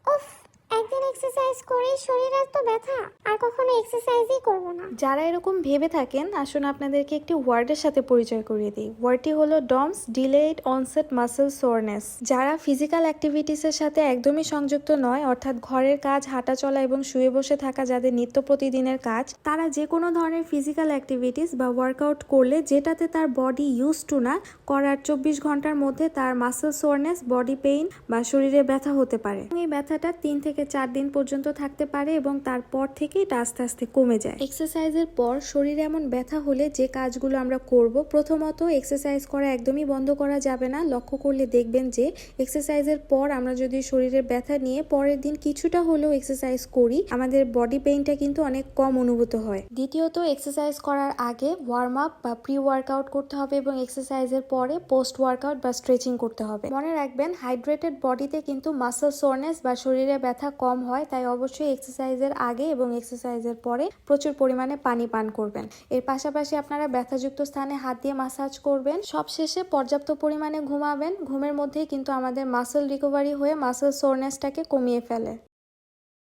উফ, একদিন এক্সারসাইজ করে শরীর এত ব্যথা, আর কখনো এক্সারসাইজই করব না। যারা এরকম ভেবে থাকেন, আসুন আপনাদেরকে একটি ওয়ার্ডের সাথে পরিচয় করিয়ে দিই। ওয়ার্ডটি হলো Doms, delayed onset muscle soreness. যারা ফিজিক্যাল অ্যাক্টিভিটিসের সাথে একদমই সংযুক্ত নয়, অর্থাৎ ঘরের কাজ, হাঁটা চলা এবং শুয়ে বসে থাকা যাদের নিত্য প্রতিদিনের কাজ, তারা যে কোনো ধরনের ফিজিক্যাল অ্যাক্টিভিটিস বা ওয়ার্কআউট করলে যেটাতে তার বডি ইউজ টু না, করার 24 ঘন্টার মধ্যে তার মাসেল সোরনেস, বডি পেইন বা শরীরে ব্যথা হতে পারে। এই ব্যথাটা 3 থেকে 4 দিন পর্যন্ত থাকতে পারে এবং তারপর থেকেই এটা আস্তে আস্তে কমে যায়। এক্সারসাইজের পর শরীরে এমন ব্যথা হলে যে কাজগুলো আমরা করব, প্রথমত এক্সারসাইজ করা একদমই বন্ধ করা যাবে না। লক্ষ্য করলে দেখবেন যে এক্সারসাইজের পর আমরা যদি শরীরের ব্যথা নিয়ে পরের দিন কিছুটা হলেও এক্সারসাইজ করি, আমাদের বডি পেইনটা কিন্তু অনেক কম অনুভূত হয়। দ্বিতীয়ত, এক্সারসাইজ করার আগে ওয়ার্ম আপ বা প্রি ওয়ার্কআউট করতে হবে এবং এক্সারসাইজের পরে পোস্ট ওয়ার্কআউট বা স্ট্রেচিং করতে হবে। মনে রাখবেন, হাইড্রেটেড বডিতে কিন্তু মাসল সোরনেস বা শরীরে ব্যথা কম হয়। তাই অবশ্যই এক্সারসাইজের আগে এবং এক্সারসাইজের পরে প্রচুর পরিমাণে পানি পান করবেন। এর পাশাপাশি আপনারা ব্যথাযুক্ত স্থানে হাত দিয়ে মাসাজ করবেন। সবশেষে পর্যাপ্ত পরিমাণে ঘুমাবেন। ঘুমের মধ্যেই কিন্তু আমাদের মাসল রিকভারি হয়ে মাসল সোরনেসটাকে কমিয়ে ফেলে।